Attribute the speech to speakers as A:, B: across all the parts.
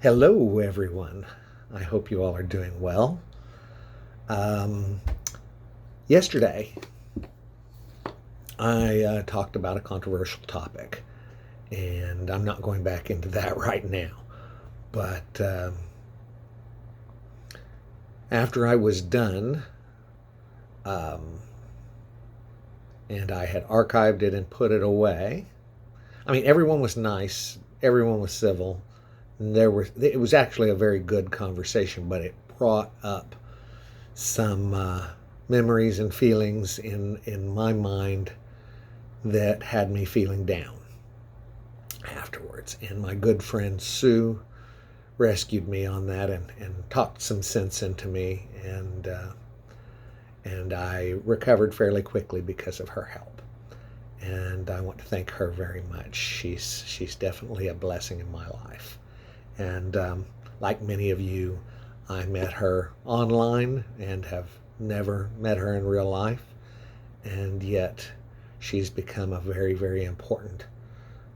A: Hello, everyone. I hope you all are doing well. Um, Yesterday, I talked about a controversial topic, and I'm not going back into that right now. But after I was done, um, and I had archived it and put it away, I mean, everyone was nice, everyone was civil. It was actually a very good conversation, but it brought up some memories and feelings in my mind that had me feeling down afterwards. And my good friend Sue rescued me on that and talked some sense into me, and I recovered fairly quickly because of her help. And I want to thank her very much. She's definitely a blessing in my life. And like many of you, I met her online and have never met her in real life, and yet she's become a very, very important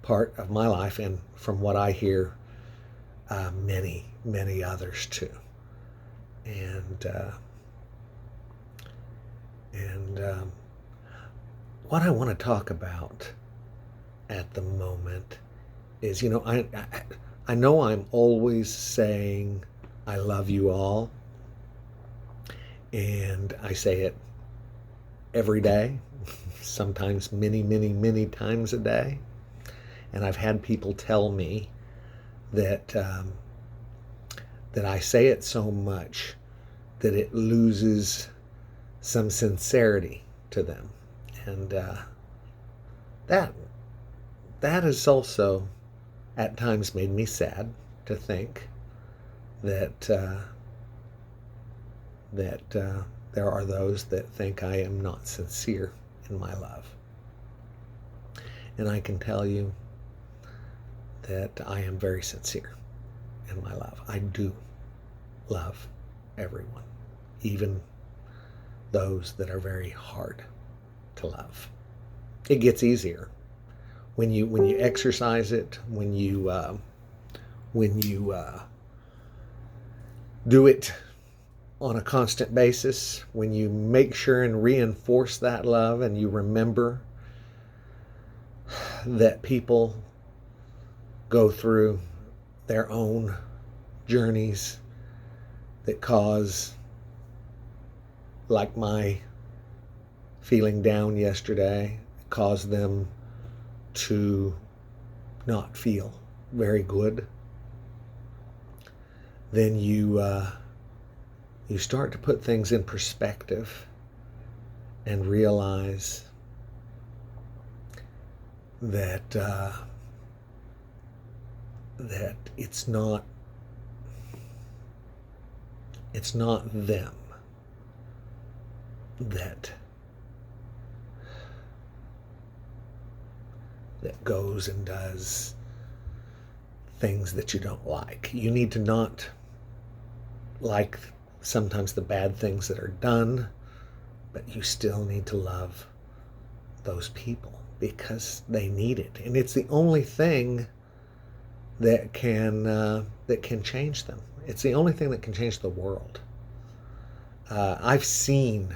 A: part of my life, and from what I hear, many, many others too. And what I want to talk about at the moment is, I know I'm always saying I love you all, and I say it every day, sometimes many, many, many times a day. And I've had people tell me that that I say it so much that it loses some sincerity to them, and that has also at times made me sad to think that there are those that think I am not sincere in my love. And I can tell you that I am very sincere in my love. I do love everyone, even those that are very hard to love. It gets easier when you exercise it, when you do it on a constant basis, when you make sure and reinforce that love, and you remember that people go through their own journeys that cause, like my feeling down yesterday, caused them to not feel very good, then you start to put things in perspective and realize that that it's not them that goes and does things that you don't like. You need to not like sometimes the bad things that are done, but you still need to love those people because they need it, and it's the only thing that can change them. It's the only thing that can change the world. I've seen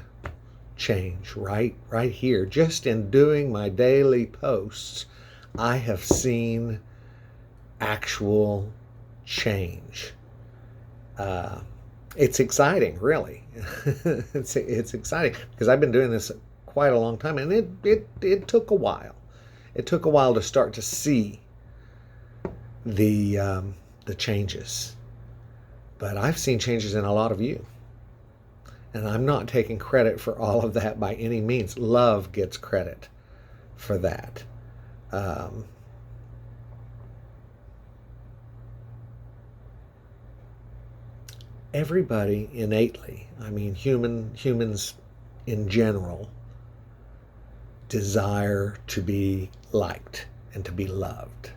A: change right here, just in doing my daily posts. I have seen actual change. It's exciting, really. it's exciting because I've been doing this quite a long time, and it took a while. It took a while to start to see the changes, but I've seen changes in a lot of you, and I'm not taking credit for all of that by any means. Love gets credit for that. Everybody innately, I mean, humans in general, desire to be liked and to be loved.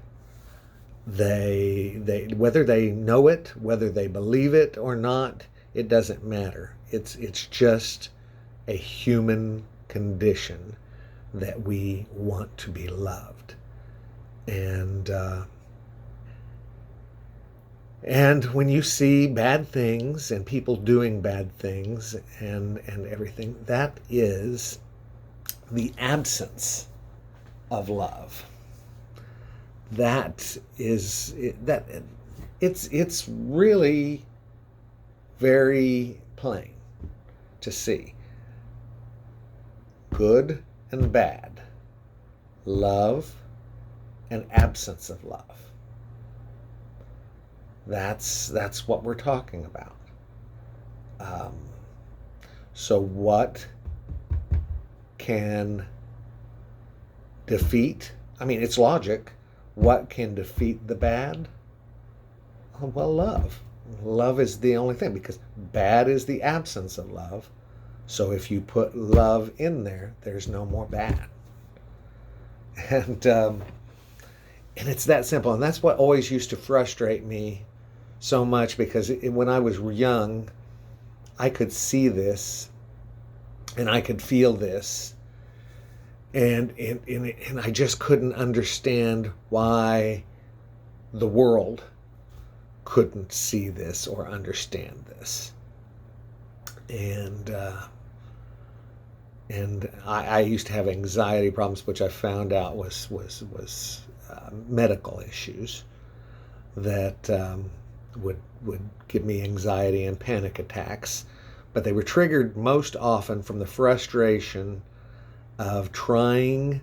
A: They whether they know it, whether they believe it or not, it doesn't matter. It's just a human condition that we want to be loved. And And when you see bad things and people doing bad things and everything, that is the absence of love. That is that it's really very plain to see. Good and bad, love and absence of love. That's what we're talking about. Um, so what can defeat? I mean, it's logic. What can defeat the bad? Well, love. Love is the only thing, because bad is the absence of love. So if you put love in there, there's no more bad. And it's that simple. And that's what always used to frustrate me so much, because when I was young, I could see this and I could feel this, and I just couldn't understand why the world couldn't see this or understand this. And I used to have anxiety problems, which I found out was medical issues that would give me anxiety and panic attacks, but they were triggered most often from the frustration of trying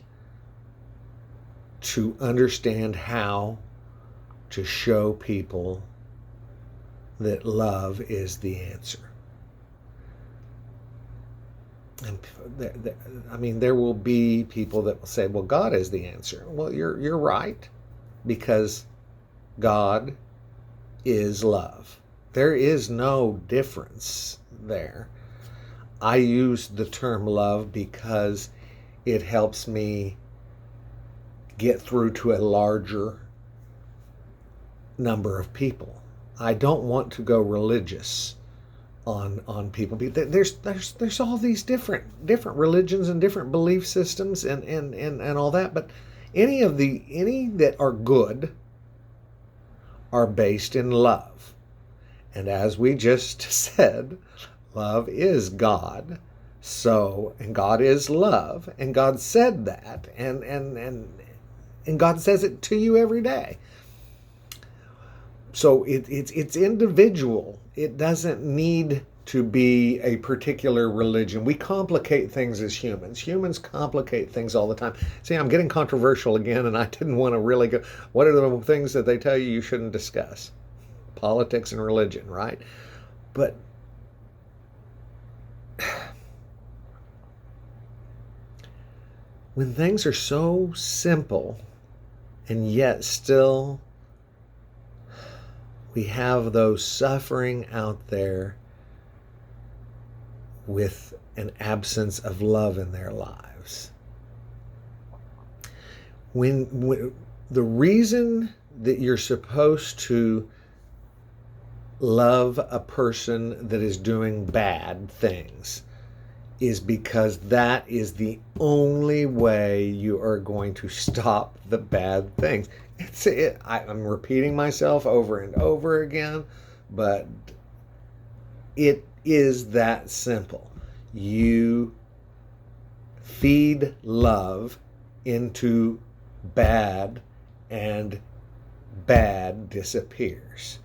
A: to understand how to show people that love is the answer. And I mean, there will be people that will say, well, God is the answer. Well, you're right, because God is love. There is no difference there. I use the term love because it helps me get through to a larger number of people. I don't want to go religious on people. There's all these different religions and different belief systems and all that, but any that are good are based in love. And as we just said, love is God. So, and God is love, and God said that, and God says it to you every day. So it's individual. It doesn't need to be a particular religion. We complicate things as humans. Humans complicate things all the time. See, I'm getting controversial again, and I didn't want to really go. What are the things that they tell you shouldn't discuss? Politics and religion, right? But when things are so simple, and yet still we have those suffering out there with an absence of love in their lives. When the reason that you're supposed to love a person that is doing bad things is because that is the only way you are going to stop the bad things. I'm repeating myself over and over again, but it is that simple. You feed love into bad, and bad disappears.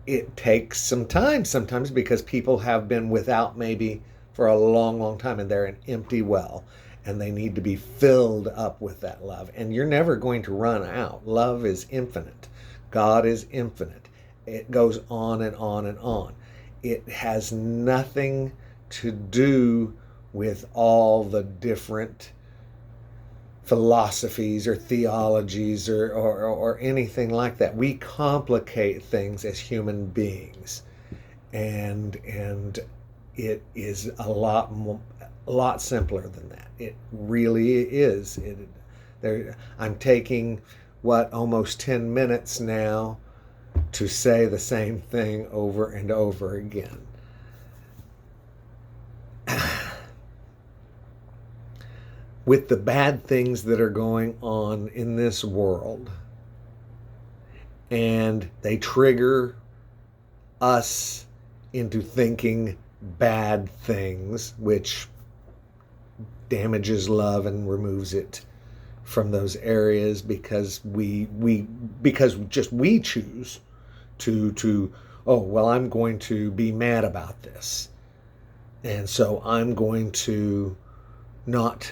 A: It takes some time sometimes, because people have been without maybe for a long, long time, and they're an empty well, and they need to be filled up with that love. And you're never going to run out. Love is infinite. God is infinite. It goes on and on and on. It has nothing to do with all the different philosophies or theologies or anything like that. We complicate things as human beings, and it is a lot simpler than that. It really is. I'm taking almost 10 minutes now to say the same thing over and over again. With the bad things that are going on in this world, and they trigger us into thinking bad things, which damages love and removes it from those areas, because we choose to oh, well, I'm going to be mad about this, and so I'm going to not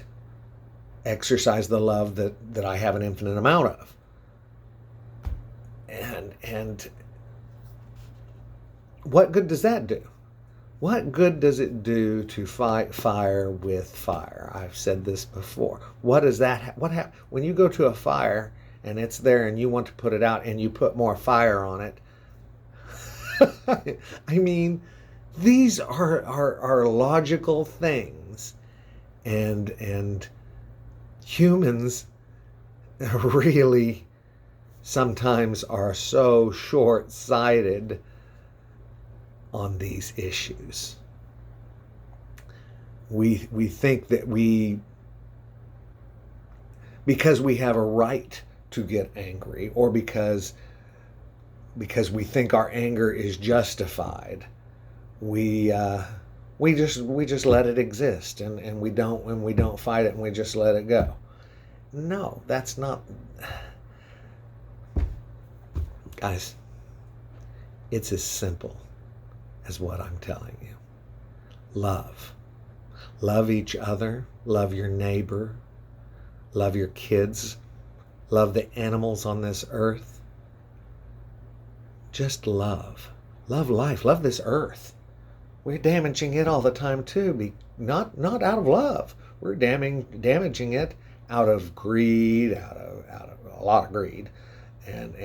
A: exercise the love that I have an infinite amount of. And what good does that do? What good does it do to fight fire with fire? I've said this before. What does that when you go to a fire and it's there and you want to put it out and you put more fire on it? I mean, these are logical things, and humans really sometimes are so short-sighted on these issues. We think that because we have a right to get angry, or because we think our anger is justified, we just let it exist, and we don't fight it, and we just let it go. No, that's not. Guys, it's as simple as what I'm telling you. Love. Love each other. Love your neighbor. Love your kids. Love the animals on this earth. Just love. Love life. Love this earth. We're damaging it all the time too. Not out of love. We're damaging it out of greed, out of a lot of greed, and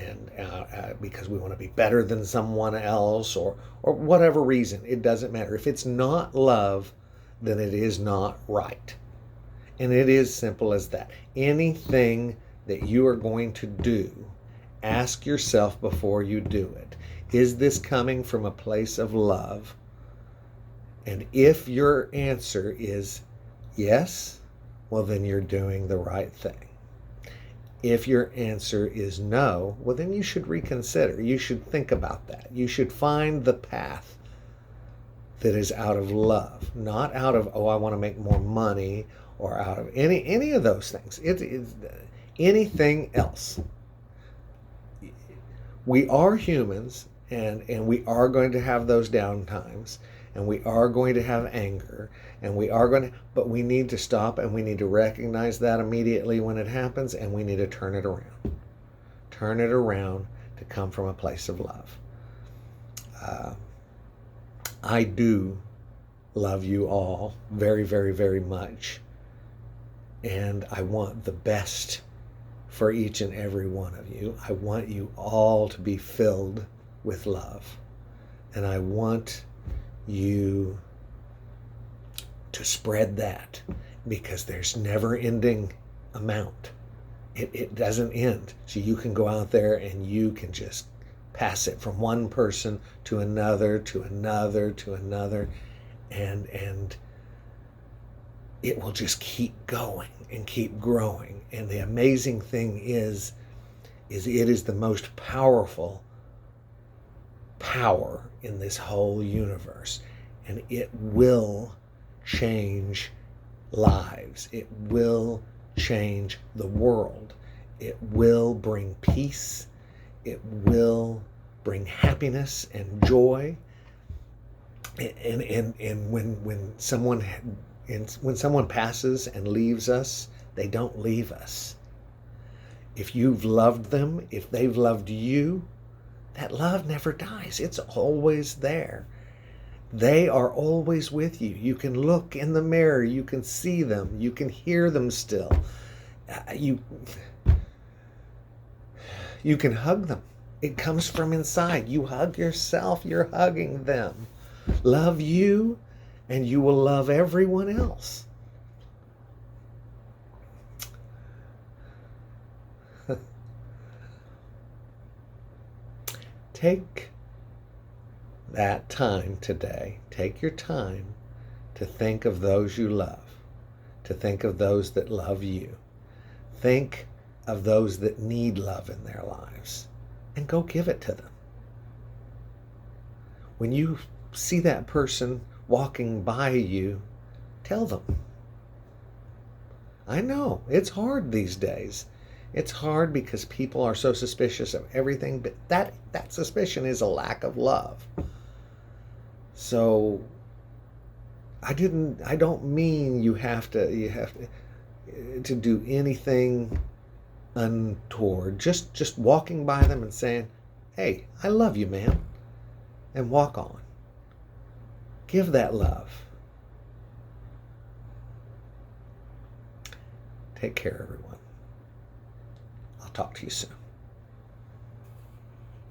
A: because we want to be better than someone else, or whatever reason. It doesn't matter. If it's not love, then it is not right. And it is simple as that. Anything that you are going to do, ask yourself before you do it, is this coming from a place of love? And if your answer is yes, well, then you're doing the right thing. If your answer is no, well, then you should reconsider. You should think about that. You should find the path that is out of love, not out of, oh, I want to make more money, or out of any of those things. It's anything else. We are humans, and we are going to have those down times, and we are going to have anger, and but we need to stop, and we need to recognize that immediately when it happens, and we need to turn it around. Turn it around to come from a place of love. I do love you all very, very, very much, and I want the best for each and every one of you. I want you all to be filled with love, and I want you to spread that, because there's never ending amount. It doesn't end. So you can go out there and you can just pass it from one person to another, to another, to another, and it will just keep going and keep growing. And the amazing thing is it is the most powerful power in this whole universe, and it will change lives. It will change the world. It will bring peace. It will bring happiness and joy. And when someone passes and leaves us, they don't leave us. If you've loved them, if they've loved you, that love never dies. It's always there. They are always with you. You can look in the mirror. You can see them. You can hear them still. You can hug them. It comes from inside. You hug yourself. You're hugging them. Love you, and you will love everyone else. Take that time today. Take your time to think of those you love, to think of those that love you. Think of those that need love in their lives. and go give it to them. When you see that person walking by you, tell them. I know it's hard these days. It's hard because people are so suspicious of everything, but that suspicion is a lack of love. So I don't mean you have to do anything untoward. Just walking by them and saying, "Hey, I love you, man," and walk on. Give that love. Take care, everyone. I'll talk to you soon.